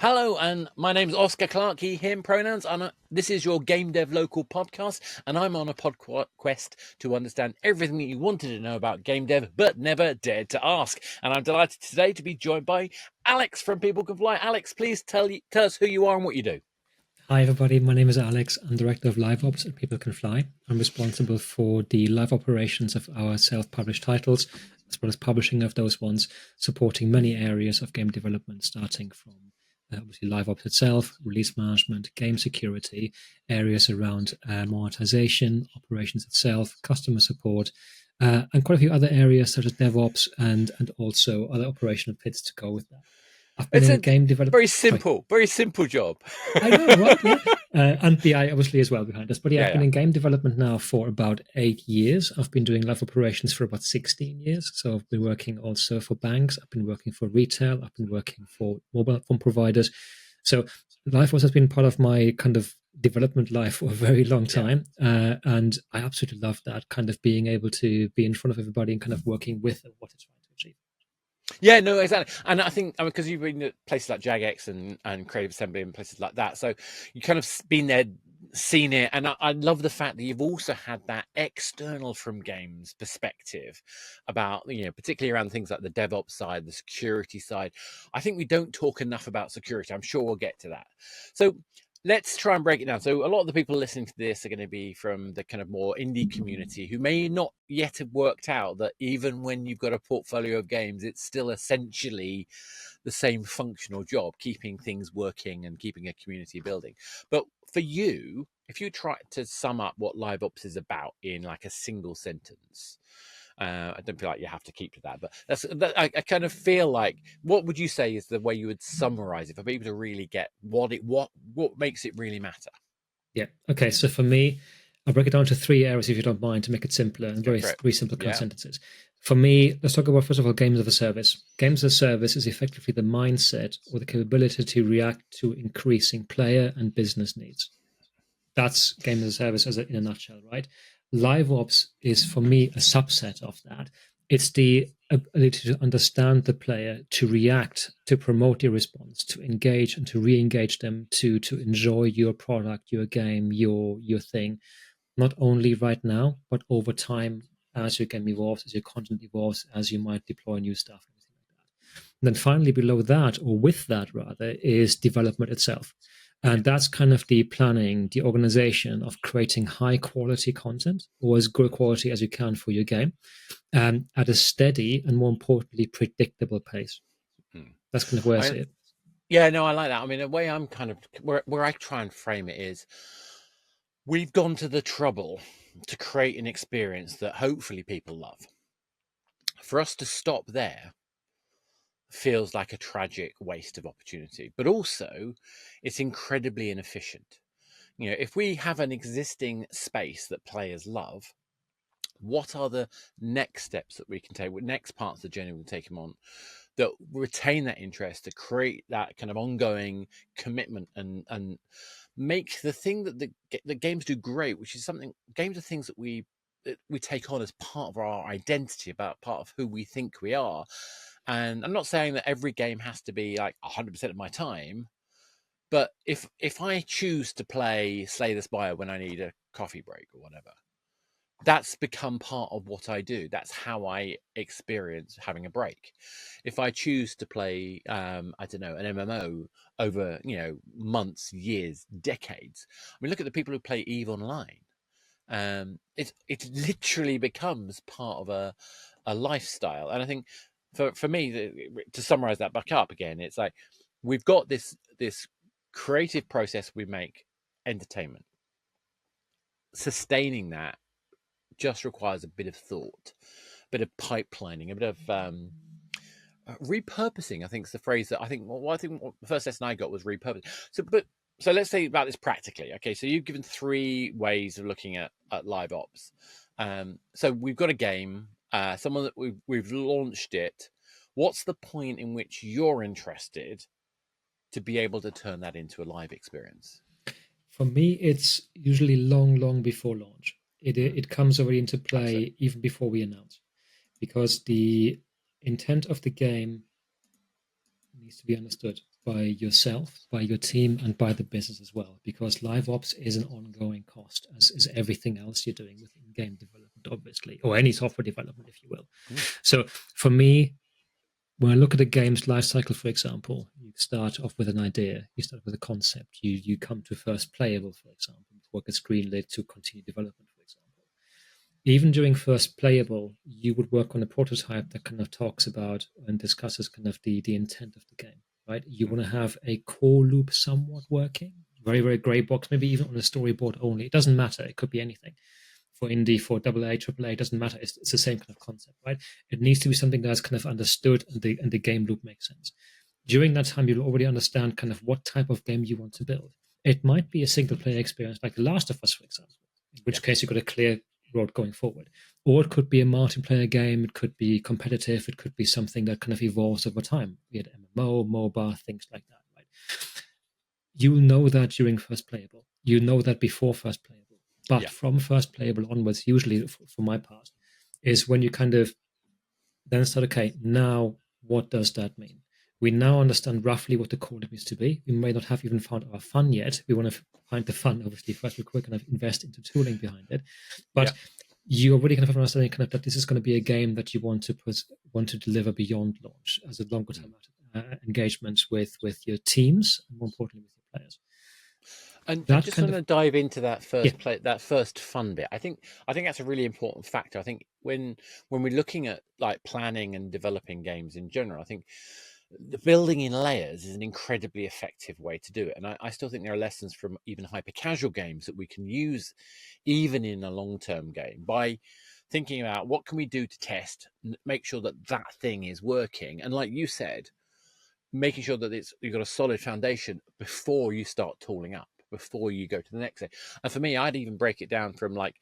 Hello, and my name's Oscar Clark, he, him pronouns. This is your Game Dev Local podcast, and I'm on a podquest to understand everything that you wanted to know about game dev, but never dared to ask. And I'm delighted today to be joined by Alex from People Can Fly. Alex, please tell us who you are and what you do. Hi, everybody. My name is Alex. I'm Director of LiveOps at People Can Fly. I'm responsible for the live operations of our self-published titles, as well as publishing of those ones, supporting many areas of game development, starting from obviously LiveOps itself, release management, game security, areas around monetization, operations itself, customer support, and quite a few other areas such as DevOps and also other operational bits to go with that. I've been It's in a game development. very simple job. I know, right? Yeah. And BI obviously as well behind us. But yeah, I've been Yeah. in game development now for about 8 years. I've been doing live operations for about 16 years. So I've been working also for banks. I've been working for retail. I've been working for mobile phone providers. So live has been part of my kind of development life for a very long time. And I absolutely love that, kind of being able to be in front of everybody and kind of working with what it's trying to achieve. Yeah, no, exactly. And I think, because you've been at places like Jagex and Creative Assembly and places like that, so you kind of been there, seen it. And I love the fact that you've also had that external from games perspective about, particularly around things like the DevOps side, the security side. I think we don't talk enough about security. I'm sure we'll get to that. So let's try and break it down. So a lot of the people listening to this are going to be from the kind of more indie community who may not yet have worked out that even when you've got a portfolio of games, it's still essentially the same functional job, keeping things working and keeping a community building. But for you, if you try to sum up what LiveOps is about in like a single sentence, I don't feel like you have to keep to that, but I kind of feel like, what would you say is the way you would summarize it for people to really get what makes it really matter? Yeah. Okay. So for me, I'll break it down to 3 areas if you don't mind, to make it simpler and very simple kind of sentences. For me, let's talk about, first of all, games as a service. Games as a service is effectively the mindset or the capability to react to increasing player and business needs. That's games as a service in a nutshell, right? LiveOps is, for me, a subset of that. It's the ability to understand the player, to react, to promote your response, to engage and to re-engage them, to enjoy your product, your game, your thing, not only right now, but over time, as your game evolves, as your content evolves, as you might deploy new stuff, and everything like that. And then finally, below that, or with that rather, is development itself. And that's kind of the planning, the organization of creating high quality content, or as good quality as you can for your game, at a steady and, more importantly, predictable pace. That's kind of where I see it. Yeah, no, I like that. I mean, the way I'm kind of, where I try and frame it is, we've gone to the trouble to create an experience that hopefully people love. For us to stop there feels like a tragic waste of opportunity, but also it's incredibly inefficient. If we have an existing space that players love, what are the next steps that we can take? What next parts of the journey we'll take them on that retain that interest, to create that kind of ongoing commitment and make the thing that the games do great, which is something, games are things that we take on as part of our identity, about part of who we think we are. And I'm not saying that every game has to be like 100% of my time, but if I choose to play Slay the Spire when I need a coffee break or whatever, that's become part of what I do. That's how I experience having a break. If I choose to play, I don't know, an MMO over, months, years, decades. I mean, look at the people who play EVE Online. It literally becomes part of a lifestyle. And I think for me, to summarize that back up again, it's like, we've got this creative process, we make entertainment. Sustaining that just requires a bit of thought, a bit of pipelining, a bit of repurposing. I think is the phrase that I think. Well, the first lesson I got was repurposing. So let's say about this practically. Okay, so you've given 3 ways of looking at LiveOps. So we've got a game, someone that we've launched it. What's the point in which you're interested to be able to turn that into a live experience? For me, it's usually long before launch. It comes already into play even before we announce, because the intent of the game needs to be understood. by yourself, by your team, and by the business as well, because LiveOps is an ongoing cost, as is everything else you're doing within game development, obviously, or any software development, if you will. So for me, when I look at a game's lifecycle, for example, you start off with an idea, you start with a concept, you come to first playable, for example, before it gets greenlit to continue development, for example. Even during first playable, you would work on a prototype that kind of talks about and discusses kind of the intent of the game, right? You want to have a core loop somewhat working, very, very gray box, maybe even on a storyboard only. It doesn't matter. It could be anything. For indie, for AA, AAA, it doesn't matter. It's the same kind of concept, right? It needs to be something that's kind of understood and the game loop makes sense. During that time, you'll already understand kind of what type of game you want to build. It might be a single player experience like The Last of Us, for example, in which case you've got a clear road going forward. Or it could be a multiplayer game, it could be competitive, it could be something that kind of evolves over time, be it MMO, MOBA, things like that, right? You know that during first playable. You know that before first playable. But from first playable onwards, usually for my part, is when you kind of then start, okay, now what does that mean? We now understand roughly what the core needs to be. We may not have even found our fun yet. We want to find the fun, obviously, first. We're kind of invest into tooling behind it. But you already kind of have an understanding kind of that this is going to be a game that you want to deliver beyond launch as a longer term engagement with your teams, and more importantly, with your players. And I just want to dive into that first fun bit. I think that's a really important factor. I think when we're looking at like planning and developing games in general, I think the building in layers is an incredibly effective way to do it. And I still think there are lessons from even hyper casual games that we can use even in a long-term game by thinking about what can we do to test, make sure that that thing is working. And like you said, making sure that you've got a solid foundation before you start tooling up, before you go to the next thing. And for me, I'd even break it down from like,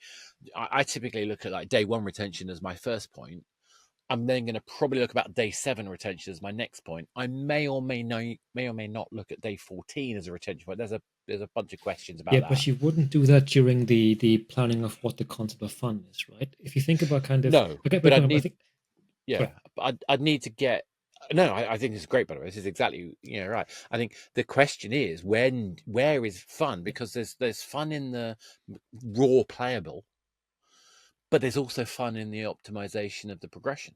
I typically look at like day one retention as my first point. I'm then going to probably look about day 7 retention as my next point. I may or may not look at day 14 as a retention point. There's a bunch of questions about that. Yeah, but you wouldn't do that during the planning of what the concept of fun is, right? If you think about kind of but I'd need to get. No, I think this is great, by the way. This is exactly right. I think the question is where is fun? Because there's fun in the raw playable, but there's also fun in the optimization of the progression.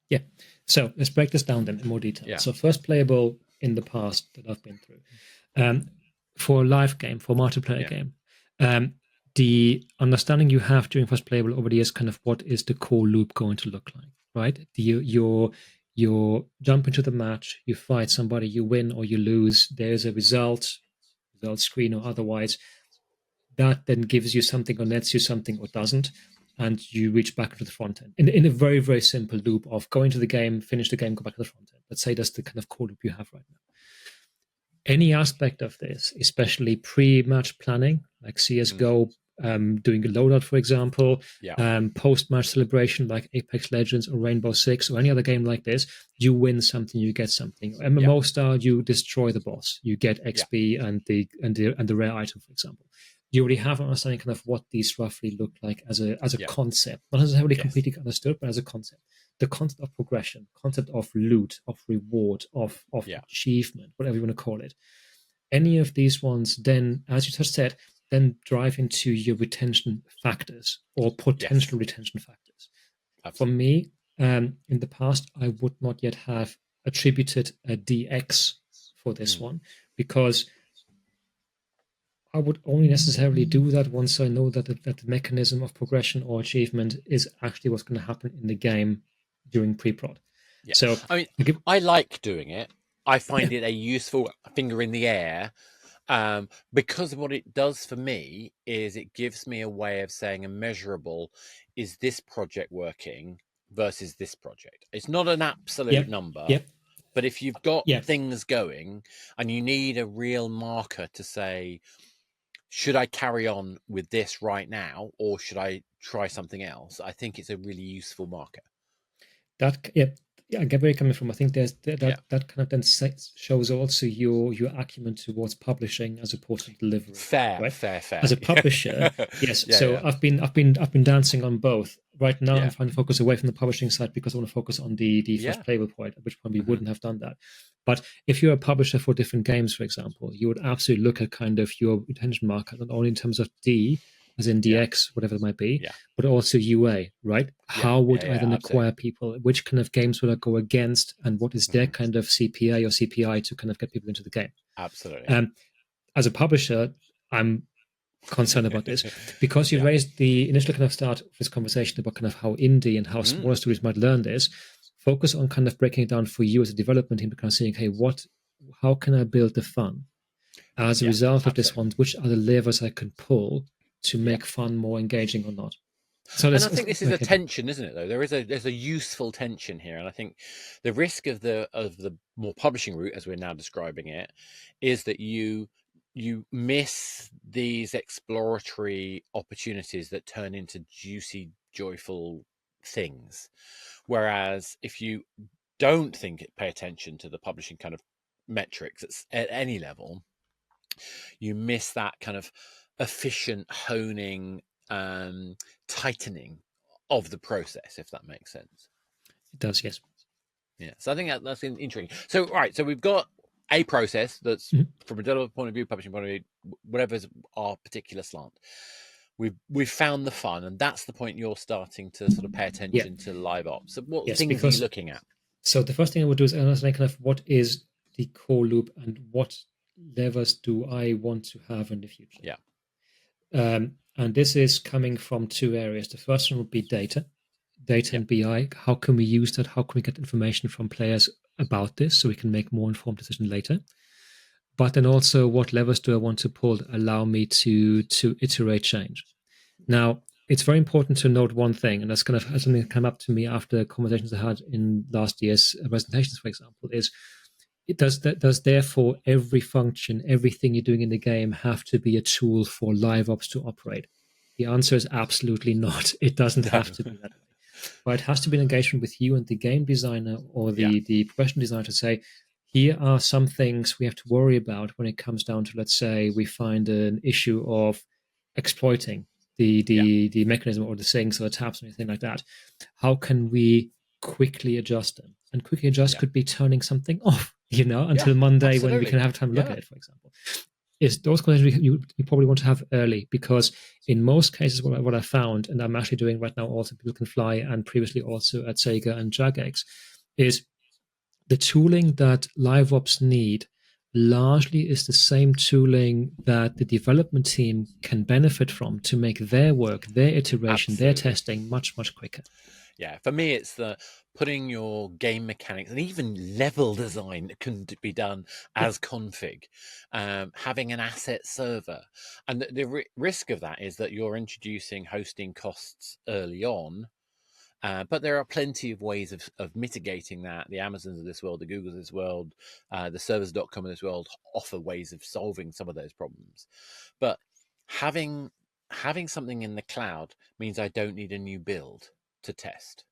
Yeah. So let's break this down then in more detail. Yeah. So first playable in the past that I've been through, for a live game, for a multiplayer game, the understanding you have during first playable already is kind of what is the core loop going to look like, right? You jump into the match, you fight somebody, you win or you lose. There's a result screen or otherwise. That then gives you something or nets you something or doesn't, and you reach back into the front end in a very, very simple loop of go into the game, finish the game, go back to the front end. Let's say that's the kind of core loop you have right now. Any aspect of this, especially pre-match planning, like CSGO, doing a loadout, for example, post-match celebration like Apex Legends or Rainbow Six or any other game like this, you win something, you get something. MMO style, you destroy the boss, you get XP and the rare item, for example. You already have an understanding kind of what these roughly look like as a concept, not necessarily completely understood, but as a concept. The concept of progression, concept of loot, of reward, of achievement, whatever you want to call it. Any of these ones then, as you just said, then drive into your retention factors or potential retention factors. Absolutely. For me, in the past, I would not yet have attributed a DX for this one, because I would only necessarily do that once I know that the mechanism of progression or achievement is actually what's going to happen in the game during pre-prod. Yeah. So I mean, I like doing it. I find it a useful finger in the air, because what it does for me is it gives me a way of saying a measurable, is this project working versus this project? It's not an absolute number, but if you've got things going and you need a real marker to say, should I carry on with this right now or should I try something else? I think it's a really useful marker. I get where you're coming from. I think there's that kind of then shows also your acumen towards publishing as opposed to delivery. Fair. As a publisher, yes. I've been dancing on both. right now I'm trying to focus away from the publishing side because I want to focus on the first playable point, at which point we wouldn't have done that. But if you're a publisher for different games, for example, you would absolutely look at kind of your intention market, not only in terms of D, as in DX, whatever it might be, but also UA, right? How would I then acquire people? Which kind of games would I go against? And what is their kind of CPA or CPI to kind of get people into the game? Absolutely. As a publisher, I'm concerned about this because you raised the initial kind of start of this conversation about kind of how indie and how smaller studios might learn this. Focus on kind of breaking it down for you as a development team, kind of saying, hey, how can I build the fun as a result of this one? Which are the levers I can pull to make fun more engaging or not? So and I think this is a tension, isn't it? Though there's a useful tension here, and I think the risk of the more publishing route, as we're now describing it, is that you miss these exploratory opportunities that turn into juicy, joyful things. Whereas if you don't pay attention to the publishing kind of metrics at any level, you miss that kind of efficient honing, tightening of the process, if that makes sense. It does, yes. Yeah, so I think that's intriguing. So, right, so we've got a process that's from a developer point of view, publishing point of view, whatever's our particular slant. We've found the fun, and that's the point you're starting to sort of pay attention to LiveOps. So what things are you looking at? So the first thing I would do is understand kind of what is the core loop and what levers do I want to have in the future. Yeah. And this is coming from two areas. The first one would be data and BI. How can we use that? How can we get information from players about this so we can make more informed decisions later? But then also, what levers do I want to pull that allow me to iterate change? Now, it's very important to note one thing, and that's kind of something that came up to me after conversations I had in last year's presentations, for example, is does therefore every function, everything you're doing in the game have to be a tool for LiveOps to operate? The answer is absolutely not. It doesn't have to be that way. But it has to be an engagement with you and the game designer or the professional designer to say, here are some things we have to worry about when it comes down to, let's say, we find an issue of exploiting the mechanism or the things or the taps or anything like that. How can we quickly adjust them? And quickly adjust could be turning something off, until Monday when we can have time to look at it, for example. Is those conversations you probably want to have early, because in most cases what I found, and I'm actually doing right now also People Can Fly and previously also at Sega and Jagex, is the tooling that LiveOps need largely is the same tooling that the development team can benefit from to make their work, their iteration, their testing much, much quicker. Yeah, for me, it's the putting your game mechanics and even level design can be done as config, having an asset server. And the risk of that is that you're introducing hosting costs early on. But there are plenty of ways of mitigating that. The Amazons of this world, the Googles of this world, the servers.com of this world offer ways of solving some of those problems. But having something in the cloud means I don't need a new build to test.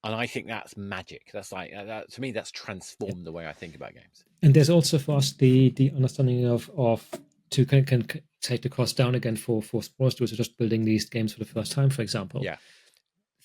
And I think that's magic. That's like that, to me, that's transformed the way I think about games. And there's also for us the understanding of to can take the cost down again for smaller studios just building these games for the first time, for example. Yeah.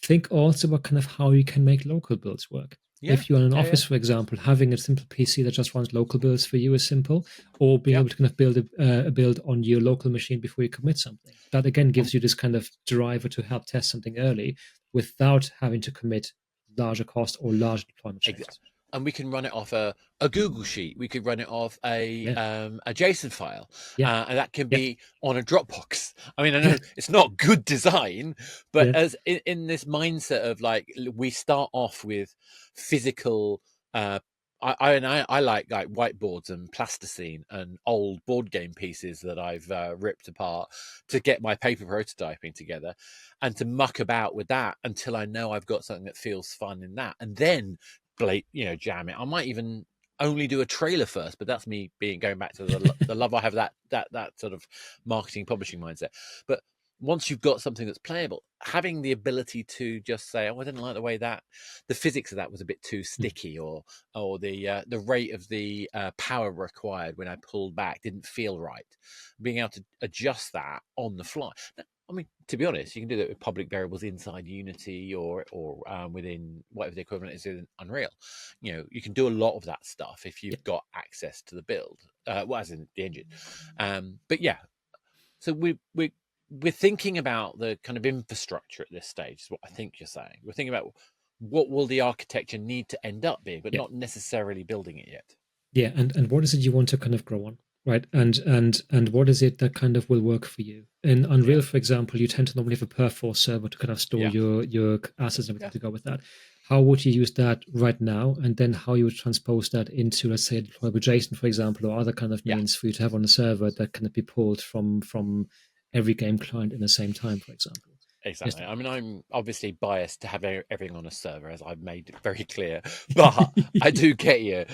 Think also about kind of how you can make local builds work. Yeah. If you're in an office, for example, having a simple PC that just runs local builds for you is simple, or being able to kind of build a build on your local machine before you commit something. That again gives you this kind of driver to help test something early without having to commit larger cost or large deployment changes. And we can run it off a Google Sheet. We could run it off a JSON file. And that can be on a Dropbox. I mean, I know it's not good design, but as in this mindset of like, we start off with physical. I like whiteboards and plasticine and old board game pieces that I've ripped apart to get my paper prototyping together, and to muck about with that until I know I've got something that feels fun in that, and then jam it. I might even only do a trailer first, but that's me going back to the love I have that sort of marketing publishing mindset. But once you've got something that's playable, having the ability to just say, "Oh, I didn't like the way that the physics of that was a bit too sticky," or the rate of the power required when I pulled back didn't feel right. Being able to adjust that on the fly. Now, mean, to be honest, you can do that with public variables inside Unity or within whatever the equivalent is in Unreal. You can do a lot of that stuff if you've got access to the build, as in the engine. But yeah, so we're thinking about the kind of infrastructure at this stage. Is what I think you're saying. We're thinking about what will the architecture need to end up being, but not necessarily building it yet. Yeah, and what is it you want to kind of grow on, right? And what is it that kind of will work for you? In Unreal, for example, you tend to normally have a Perforce server to kind of store your assets and everything to go with that. How would you use that right now? And then how you would transpose that into, let's say, deployable JSON, for example, or other kind of means for you to have on the server that can be pulled from every game client in the same time, for example. Exactly. I mean, I'm obviously biased to have everything on a server, as I've made it very clear. But I do get you.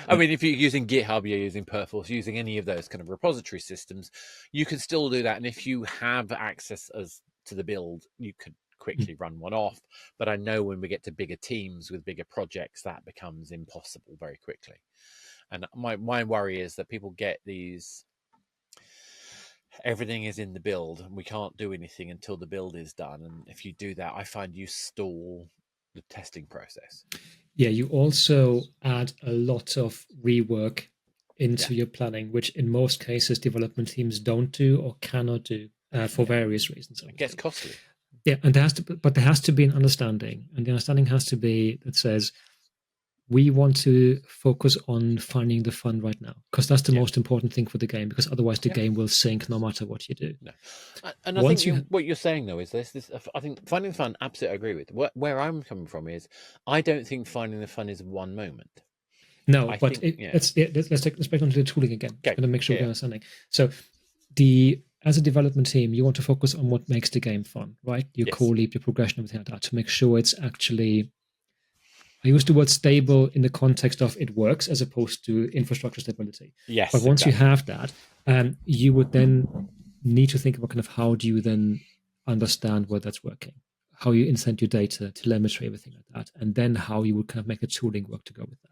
I mean, if you're using GitHub, you're using Perforce, using any of those kind of repository systems, you can still do that. And if you have access to the build, you could quickly run one off. But I know when we get to bigger teams with bigger projects, that becomes impossible very quickly. And my worry is that people get these... everything is in the build and we can't do anything until the build is done. And if you do that, I find you stall the testing process. Yeah, you also add a lot of rework into your planning, which in most cases development teams don't do or cannot do for various reasons. It gets costly. Yeah, and there has to be an understanding, and the understanding has to be that says we want to focus on finding the fun right now, because that's the most important thing for the game, because otherwise the game will sink no matter what you do. No. And I think what you're saying, though, is this I think finding the fun, absolutely agree with. Where I'm coming from is I don't think finding the fun is one moment. No, let's back onto the tooling again. I'm going to make sure we're understanding. So as a development team, you want to focus on what makes the game fun, right? Your core leap, your progression, everything like that, to make sure it's actually... I use the word stable in the context of it works as opposed to infrastructure stability. Yes. But once you have that, you would then need to think about kind of how do you then understand where that's working, how you incent your data, telemetry, everything like that, and then how you would kind of make the tooling work to go with that.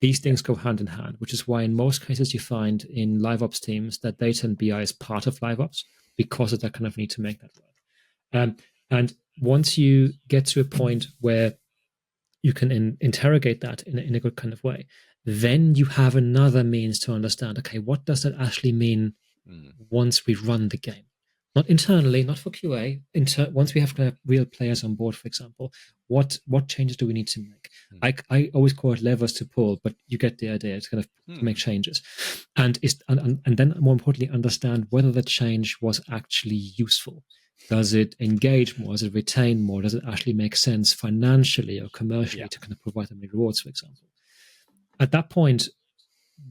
These things go hand in hand, which is why in most cases you find in LiveOps teams that data and BI is part of LiveOps because of that kind of need to make that work. And once you get to a point where you can interrogate that in a good kind of way, then you have another means to understand, okay, what does that actually mean once we run the game? Not internally, not for QA. Once we have kind of real players on board, for example, what changes do we need to make? I always call it levers to pull, but you get the idea. It's kind of to make changes, and then more importantly, understand whether the change was actually useful. Does it engage more? Does it retain more? Does it actually make sense financially or commercially to kind of provide them rewards, for example? At that point,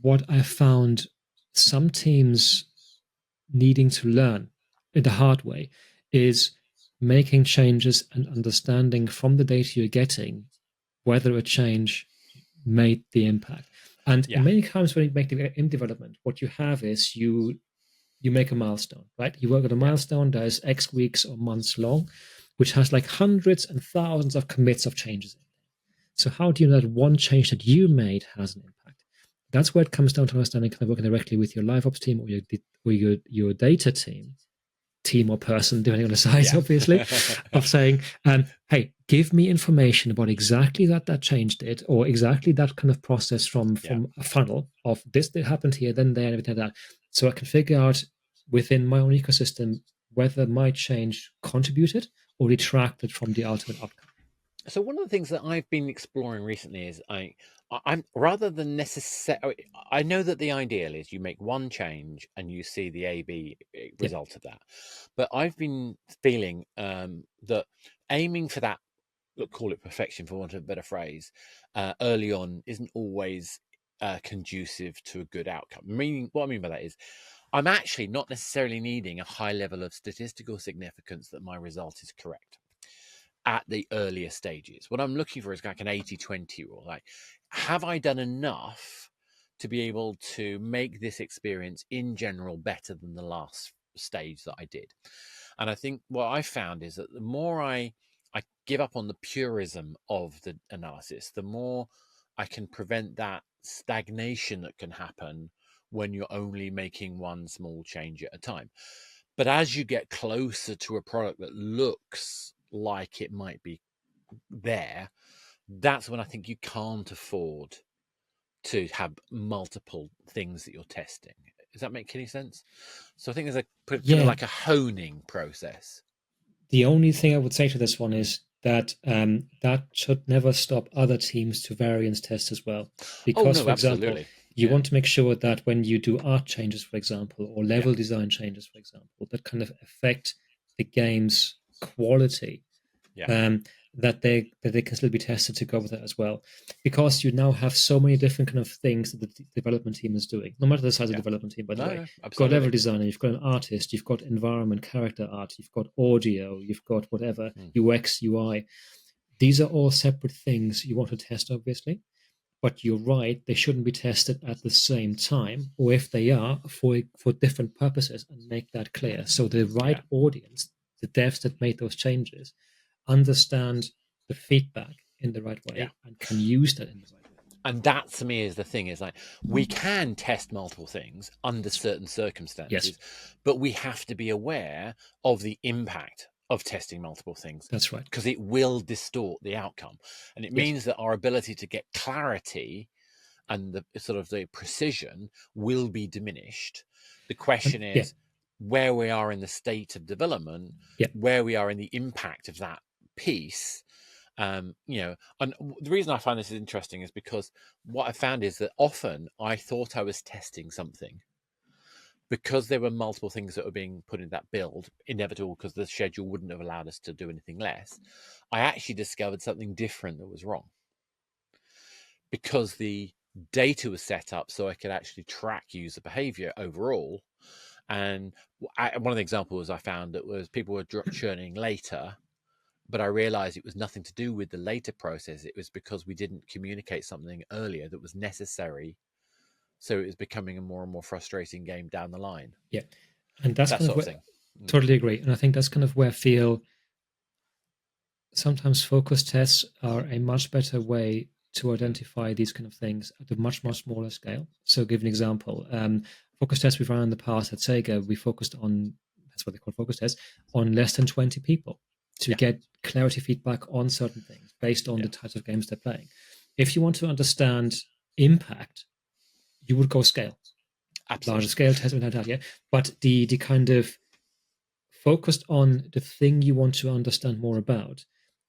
what I found some teams needing to learn in the hard way is making changes and understanding from the data you're getting whether a change made the impact. And in many times when you make the in development, what you have is you make a milestone, right? You work at a milestone that is X weeks or months long, which has like hundreds and thousands of commits of changes in there. So how do you know that one change that you made has an impact? That's where it comes down to understanding kind of working directly with your LiveOps team or your data team or person, depending on the size, obviously, of saying, hey, give me information about exactly that change did, or exactly that kind of process from a funnel of this that happened here, then there, and everything like that. So I can figure out within my own ecosystem whether my change contributed or detracted from the ultimate outcome. So one of the things that I've been exploring recently is I'm rather than necessarily... I know that the ideal is you make one change and you see the A/B result of that, but I've been feeling that aiming for that, call it perfection for want of a better phrase, early on isn't always conducive to a good outcome. What I mean by that is I'm actually not necessarily needing a high level of statistical significance that my result is correct at the earlier stages. What I'm looking for is like an 80-20 rule. Like, have I done enough to be able to make this experience in general better than the last stage that I did? And I think what I found is that the more I give up on the purism of the analysis, the more I can prevent that stagnation that can happen when you're only making one small change at a time. But as you get closer to a product that looks like it might be there, that's when I think you can't afford to have multiple things that you're testing. Does that make any sense? So I think there's a kind of like a honing process. The only thing I would say to this one is that that should never stop other teams to variance test as well. Because, for example, you want to make sure that when you do art changes, for example, or level design changes, for example, that kind of affect the game's quality, that they can still be tested to go with that as well. Because you now have so many different kind of things that the development team is doing, no matter the size of the development team, by the way. You've got level designer, you've got an artist, you've got environment, character art, you've got audio, you've got whatever, UX, UI. These are all separate things you want to test, obviously. But you're right, they shouldn't be tested at the same time, or if they are, for different purposes, and make that clear. So the right audience, the devs that made those changes, understand the feedback in the right way and can use that in the right way. And that, to me, is the thing, is like, we can test multiple things under certain circumstances, but we have to be aware of the impact of testing multiple things. That's right. Because it will distort the outcome. And it means that our ability to get clarity and the sort of the precision will be diminished. The question is where we are in the state of development, where we are in the impact of that piece. And the reason I find this interesting is because what I found is that often I thought I was testing something because there were multiple things that were being put in that build, inevitable because the schedule wouldn't have allowed us to do anything less. I actually discovered something different that was wrong because the data was set up so I could actually track user behavior overall. And one of the examples I found that was people were churning later, but I realized it was nothing to do with the later process. It was because we didn't communicate something earlier that was necessary. So it was becoming a more and more frustrating game down the line. Yeah. And that's kind of where, totally agree. And I think that's kind of where I feel sometimes focus tests are a much better way to identify these kind of things at a much, much smaller scale. So give an example. Focus tests we've run in the past at Sega, we focused on, that's what they call focus tests, on less than 20 people to get clarity feedback on certain things based on the types of games they're playing. If you want to understand impact, you would go scale. Absolutely. Larger scale testing like that, But the kind of focused on the thing you want to understand more about,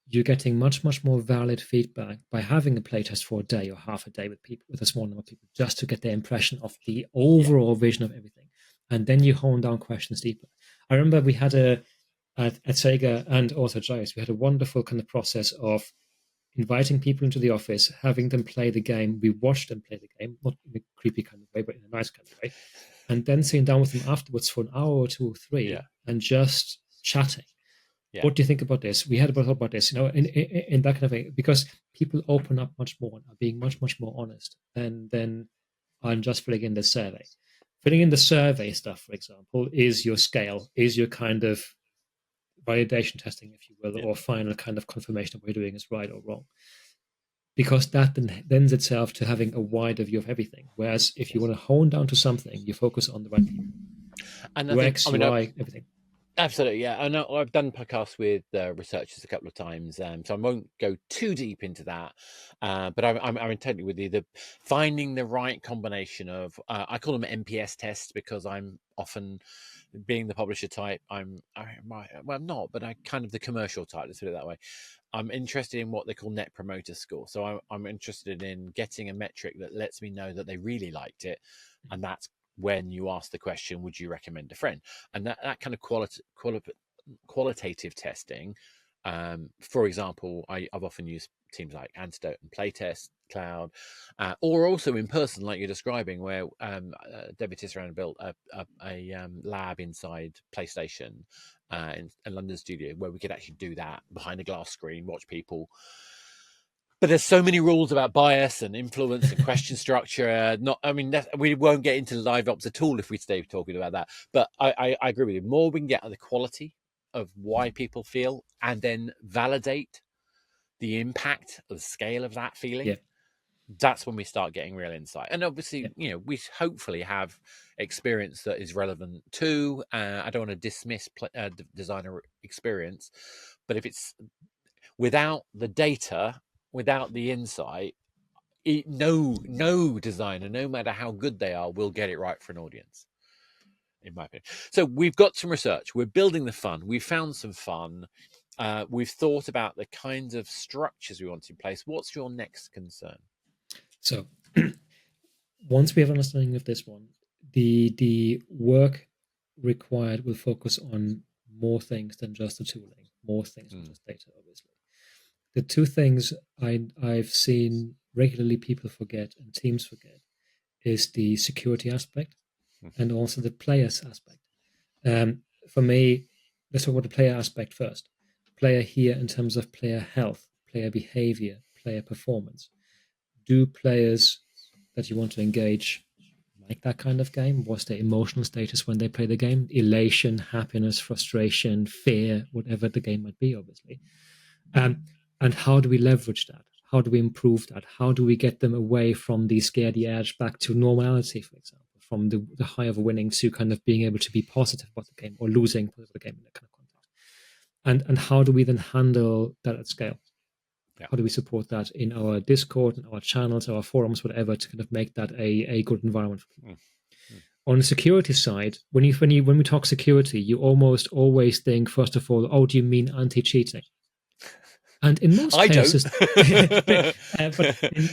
you're getting much, much more valid feedback by having a playtest for a day or half a day with people, with a small number of people, just to get their impression of the overall vision of everything. And then you hone down questions deeper. I remember we had at Sega and also Giants, we had a wonderful kind of process of inviting people into the office, having them play the game. We watched them play the game, not in a creepy kind of way, but in a nice kind of way. And then sitting down with them afterwards for an hour or 2 or 3 and just chatting. What do you think about this? We had about this, in that kind of way, because people open up much more and are being much, much more honest than on just filling in the survey. Filling in the survey stuff, for example, is your scale, is your kind of validation testing, if you will, or final kind of confirmation of what you're doing is right or wrong. Because that then lends itself to having a wider view of everything. Whereas if you want to hone down to something, you focus on the right people. And UX, UI, everything. Absolutely, yeah. I know I've done podcasts with researchers a couple of times, so I won't go too deep into that. But I'm intently with you. The finding the right combination of I call them MPS tests because I'm often, being the publisher type, I'm not, but I kind of the commercial type. Let's put it that way. I'm interested in what they call net promoter score. So I'm interested in getting a metric that lets me know that they really liked it, and that's when you ask the question, would you recommend a friend? And that kind of qualitative testing, for example, I've often used teams like Antidote and Playtest Cloud, or also in person, like you're describing, where David Tisserand built a lab inside PlayStation in a London studio where we could actually do that behind a glass screen, watch people. But there's so many rules about bias and influence and question structure. We won't get into LiveOps at all if we stay talking about that. But I agree with you. More we can get at the quality of why people feel and then validate the impact of the scale of that feeling, that's when we start getting real insight. And obviously, we hopefully have experience that is relevant too. I don't want to dismiss designer experience, but if it's without the data, without the insight, no designer, no matter how good they are, will get it right for an audience, in my opinion. So we've got some research. We're building the fun. We've found some fun. We've thought about the kinds of structures we want in place. What's your next concern? So once we have an understanding of this one, the work required will focus on more things than just the tooling, more things than just data, obviously. The two things I've seen regularly people forget and teams forget is the security aspect and also the players aspect. For me, let's talk about the player aspect first. Player here in terms of player health, player behavior, player performance. Do players that you want to engage like that kind of game? What's their emotional status when they play the game? Elation, happiness, frustration, fear, whatever the game might be, obviously. And how do we leverage that? How do we improve that? How do we get them away from the scaredy edge back to normality, for example, from the high of winning to kind of being able to be positive about the game or losing about the game in that kind of context? And how do we then handle that at scale? Yeah. How do we support that in our Discord, in our channels, our forums, whatever, to kind of make that a good environment for people? On the security side, when we talk security, you almost always think, first of all, oh, do you mean anti-cheating? And in most cases, but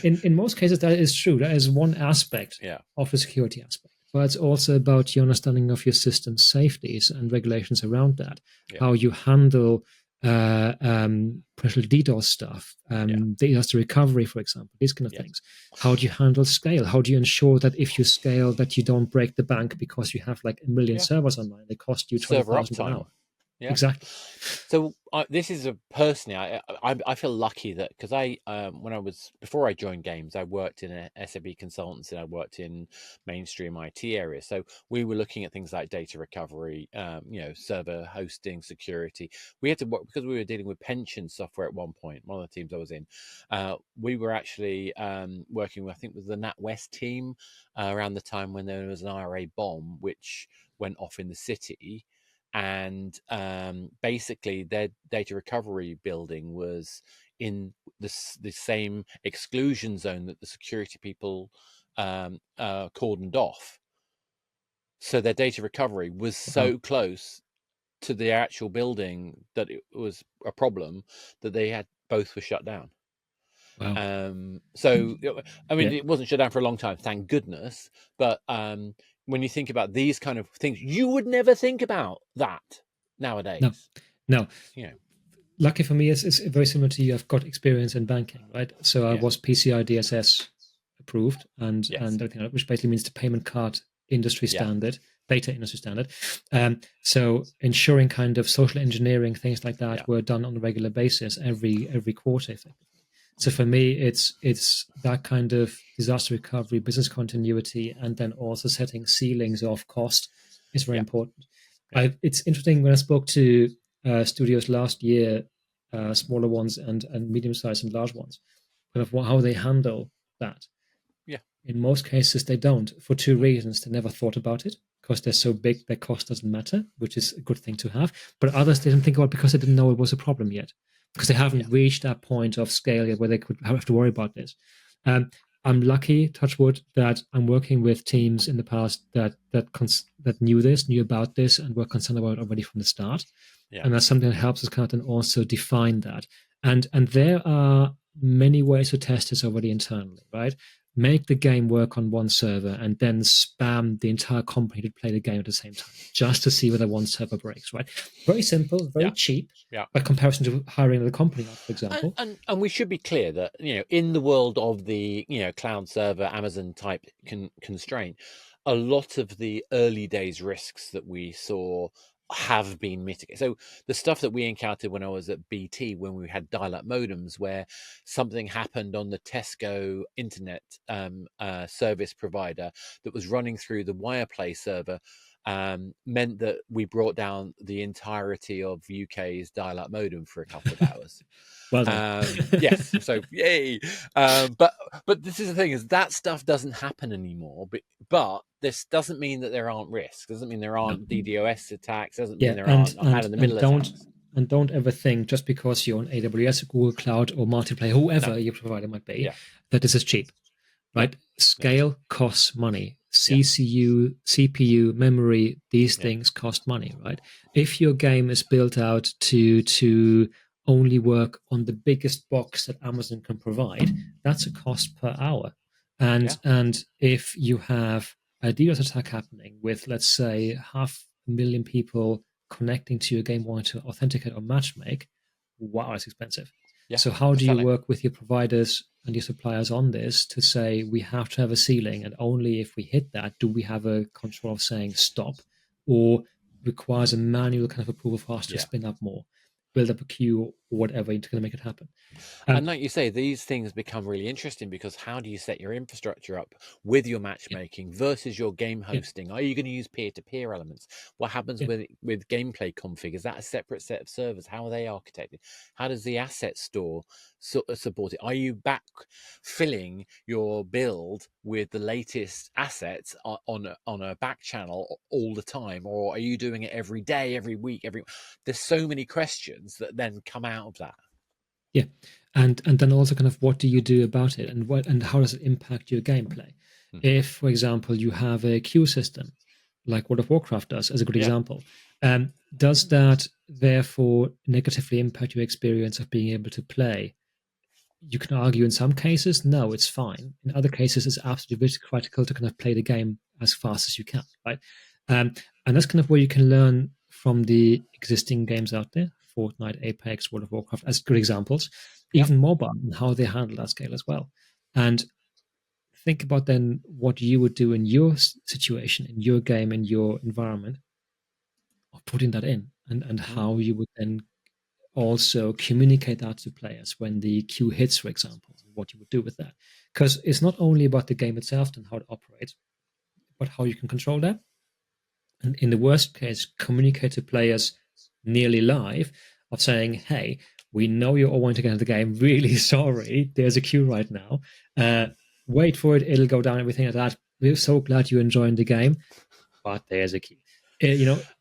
in most cases, that is true. That is one aspect of the security aspect. But it's also about your understanding of your system safeties and regulations around that. How you handle potential DDoS stuff, disaster recovery, for example, these kind of things. How do you handle scale? How do you ensure that if you scale, that you don't break the bank because you have like 1 million servers online? They cost you $20,000 an hour. Yeah, exactly. So this is personally, I feel lucky that because before I joined games, I worked in a SAP consultancy and I worked in mainstream IT areas. So we were looking at things like data recovery, server hosting, security. We had to work because we were dealing with pension software at one point. One of the teams I was in, we were actually working with, I think, with the NatWest team around the time when there was an IRA bomb which went off in the city. And basically their data recovery building was in the same exclusion zone that the security people cordoned off. So their data recovery was so close to the actual building that it was a problem that both were shut down. Wow. So, I mean, it wasn't shut down for a long time, thank goodness. But when you think about these kind of things, you would never think about that nowadays. No. Lucky for me, it's very similar to you. I've got experience in banking, right? So I was PCI DSS approved and everything, which basically means the payment card industry standard, data industry standard. So ensuring kind of social engineering, things like that were done on a regular basis every quarter, effectively. So for me, it's that kind of disaster recovery, business continuity, and then also setting ceilings of cost is very important. It's interesting when I spoke to studios last year, smaller ones and medium-sized and large ones, kind of how they handle that. Yeah. In most cases, they don't, for two reasons. They never thought about it because they're so big, their cost doesn't matter, which is a good thing to have. But others didn't think about it because they didn't know it was a problem yet, because they haven't reached that point of scale yet where they could have to worry about this. I'm lucky, touch wood, that I'm working with teams in the past that knew about this, and were concerned about it already from the start. Yeah. And that's something that helps us kind of also define that. And there are many ways to test this already internally, right? Make the game work on one server and then spam the entire company to play the game at the same time, just to see whether one server breaks, right? Very simple, very cheap, by comparison to hiring the company, for example. And we should be clear that, in the world of the, cloud server, Amazon type constraint, a lot of the early days risks that we saw have been mitigated. So the stuff that we encountered when I was at BT, when we had dial-up modems, where something happened on the Tesco internet service provider that was running through the Wireplay server, meant that we brought down the entirety of UK's dial-up modem for a couple of hours. Well done. Yes, so yay. But this is the thing, is that stuff doesn't happen anymore. But this doesn't mean that there aren't risks. Doesn't mean there aren't DDoS attacks. Doesn't mean there aren't out in the middle attacks. And don't ever think, just because you're on AWS, Google Cloud, or Multiplayer, whoever your provider might be, that this is cheap, right? Scale costs money. CPU, memory, these things cost money, right? If your game is built out to only work on the biggest box that Amazon can provide, that's a cost per hour. And if you have a DDoS attack happening with, let's say, 500,000 people connecting to your game wanting to authenticate or matchmake, wow, it's expensive. So how do you work with your providers and your suppliers on this to say we have to have a ceiling, and only if we hit that do we have a control of saying stop, or requires a manual kind of approval for us to spin up more, build up a queue, or whatever to kind of make it happen. And like you say, these things become really interesting, because how do you set your infrastructure up with your matchmaking versus your game hosting? Are you going to use peer-to-peer elements? What happens with gameplay config? Is that a separate set of servers? How are they architected? How does the asset store support it? Are you backfilling your build with the latest assets on a back channel all the time, or are you doing it every day, every week, There's so many questions that then come out of that. Yeah, and then also kind of what do you do about it, and how does it impact your gameplay? If, for example, you have a queue system like World of Warcraft does, as a good example, does that therefore negatively impact your experience of being able to play? You can argue in some cases, no, it's fine. In other cases, it's absolutely critical to kind of play the game as fast as you can, right? And that's kind of where you can learn from the existing games out there, Fortnite, Apex, World of Warcraft, as good examples, even mobile, and how they handle that scale as well. And think about then what you would do in your situation, in your game, in your environment, of putting that in, and how you would then also communicate that to players when the queue hits, for example, what you would do with that. Because it's not only about the game itself and how it operates, but how you can control that. And in the worst case, communicate to players nearly live of saying, hey, we know you all want to get into the game. Really sorry, there's a queue right now. Wait for it, it'll go down, everything like that. We're so glad you're enjoying the game, but there's a queue.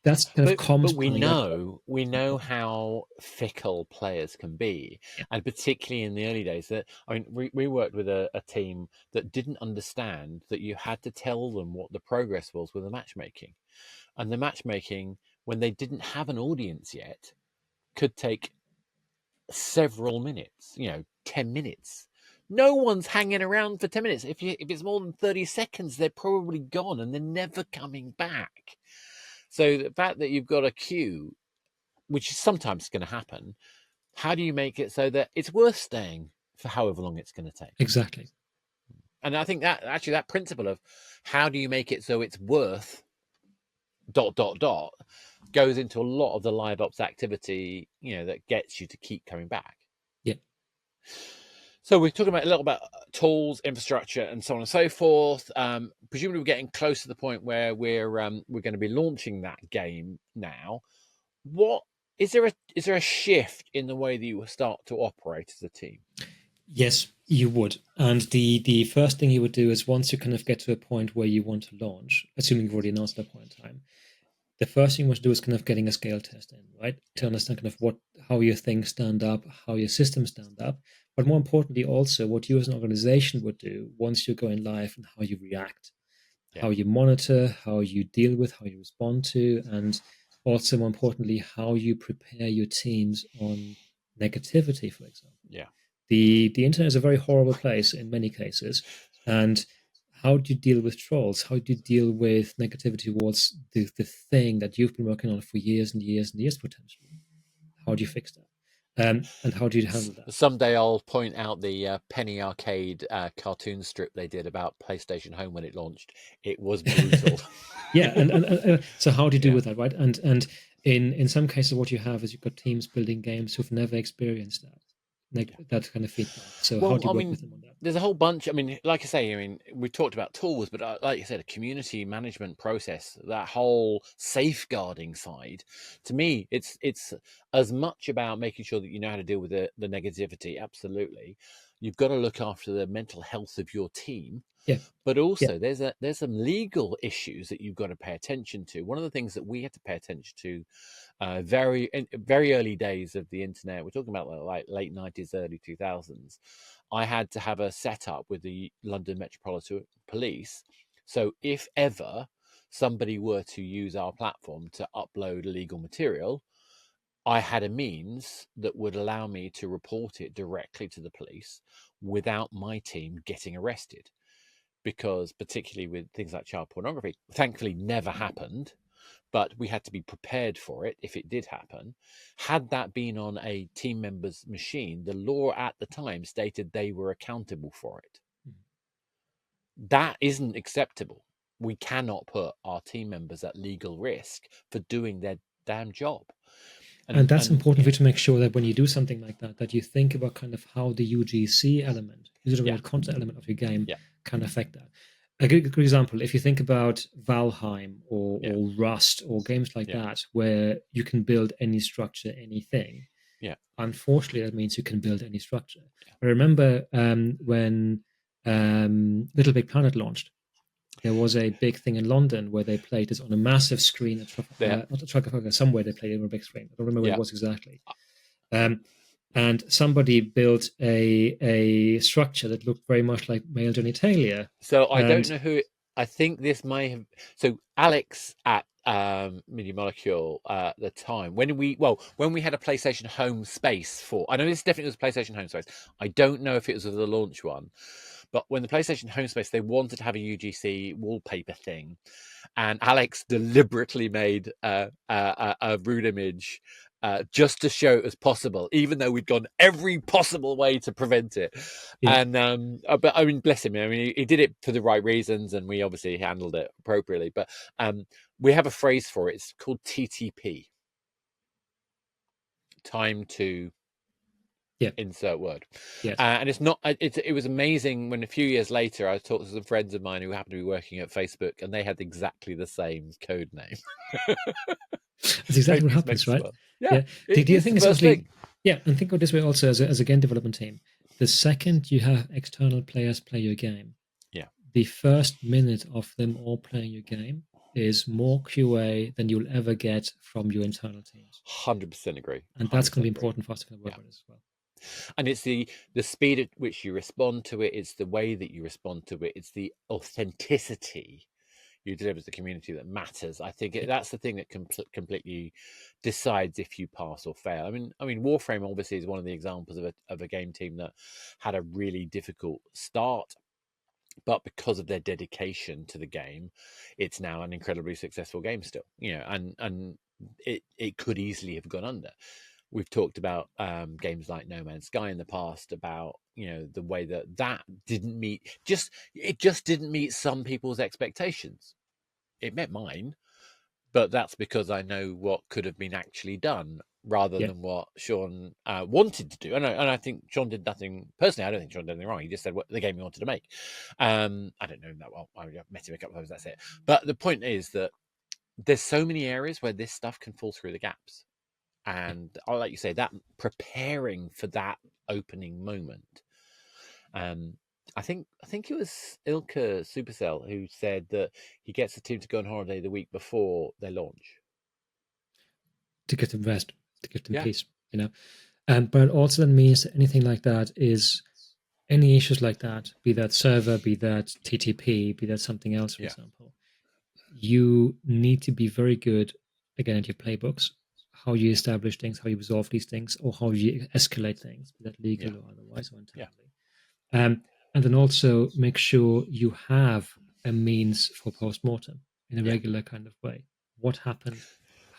That's kind of comms. But we know how fickle players can be, and particularly in the early days. That we worked with a team that didn't understand that you had to tell them what the progress was with the matchmaking, and the matchmaking, when they didn't have an audience yet, could take several minutes. 10 minutes. No one's hanging around for 10 minutes. If it's more than 30 seconds, they're probably gone and they're never coming back. So the fact that you've got a queue, which is sometimes going to happen, how do you make it so that it's worth staying for however long it's going to take? Exactly. And I think that principle of how do you make it so it's worth ... goes into a lot of the LiveOps activity, that gets you to keep coming back. Yeah. So we're talking about a little about tools, infrastructure, and so on and so forth. Presumably, we're getting close to the point where we're going to be launching that game now. What is there a shift in the way that you will start to operate as a team? Yes, you would. And the first thing you would do is, once you kind of get to a point where you want to launch, assuming you've already announced that point in time, the first thing you want to do is kind of getting a scale test in, right? To understand kind of how your things stand up, how your systems stand up, but more importantly also what you as an organization would do once you're going live, and how you react, how you monitor, how you deal with, how you respond to, and also more importantly, how you prepare your teams on negativity, for example. Yeah. The internet is a very horrible place in many cases, and how do you deal with trolls? How do you deal with negativity towards the thing that you've been working on for years and years and years potentially? How do you fix that? And how do you handle that? Someday I'll point out the Penny Arcade cartoon strip they did about PlayStation Home when it launched. It was brutal. Yeah, and so how do you deal with that, right? And in some cases, what you have is you've got teams building games who've never experienced that. that kind of feedback. So how do you work with them on that? There's a whole bunch. I mean, like I say, we talked about tools, but like you said, a community management process, that whole safeguarding side, to me, it's as much about making sure that you know how to deal with the negativity. Absolutely. You've got to look after the mental health of your team. Yeah. But also there's some legal issues that you've got to pay attention to. One of the things that we had to pay attention to very early days of the internet, we're talking about like late 90s, early 2000s, I had to have a setup with the London Metropolitan Police. So if ever somebody were to use our platform to upload illegal material, I had a means that would allow me to report it directly to the police without my team getting arrested. Because particularly with things like child pornography, thankfully never happened, but we had to be prepared for it if it did happen. Had that been on a team member's machine, the law at the time stated they were accountable for it. That isn't acceptable. We cannot put our team members at legal risk for doing their damn job. And that's important for you to make sure that when you do something like that, that you think about kind of how the UGC element, user-generated content element of your game, can affect that. A good example, if you think about Valheim or Rust or games like that, where you can build any structure, anything. Unfortunately, that means you can build any structure. I remember when Little Big Planet launched, there was a big thing in London where they played this on a massive screen not at Trafalgar, somewhere they played it on a big screen. I don't remember where it was exactly. And somebody built a structure that looked very much like male genitalia. So I don't know who. I think this may have. So Alex at Media Molecule at the time when we had a PlayStation Home Space for. I know this definitely was PlayStation Home Space. I don't know if it was the launch one, but when the PlayStation Home Space, they wanted to have a UGC wallpaper thing, and Alex deliberately made a rude image just to show it as possible, even though we'd gone every possible way to prevent it. And but I mean, bless him. I mean, he did it for the right reasons, and we obviously handled it appropriately. But we have a phrase for it. It's called TTP. Time to insert word. And it's not. It was amazing when a few years later I talked to some friends of mine who happened to be working at Facebook, and they had exactly the same code name. That's exactly what happens, right? Yeah. Do you think it's actually? Yeah, and think of it this way also as a game development team. The second you have external players play your game, the first minute of them all playing your game is more QA than you'll ever get from your internal teams. 100% agree. And that's going to be important for us to work with as well. And it's the speed at which you respond to it. It's the way that you respond to it. It's the authenticity you deliver to the community that matters. I think that's the thing that completely decides if you pass or fail. I mean, Warframe obviously is one of the examples of a game team that had a really difficult start, but because of their dedication to the game, it's now an incredibly successful game still. And it could easily have gone under. We've talked about games like No Man's Sky in the past about the way that didn't meet it just didn't meet some people's expectations. It met mine, but that's because I know what could have been actually done rather than what Sean wanted to do. And I think Sean did nothing personally. I don't think Sean did anything wrong. He just said what the game he wanted to make. I don't know him that well. I met him a couple of times. That's it. But the point is that there's so many areas where this stuff can fall through the gaps. And like you say, that preparing for that opening moment. I think it was Ilka Supercell who said that he gets the team to go on holiday the week before their launch to give them rest, to give them peace. But it also then means that anything like that is any issues like that, be that server, be that TTP, be that something else, for example. You need to be very good again at your playbooks. How you establish things, how you resolve these things, or how you escalate things, be that legal or otherwise, or internally. And then also make sure you have a means for post-mortem in a regular kind of way. What happened?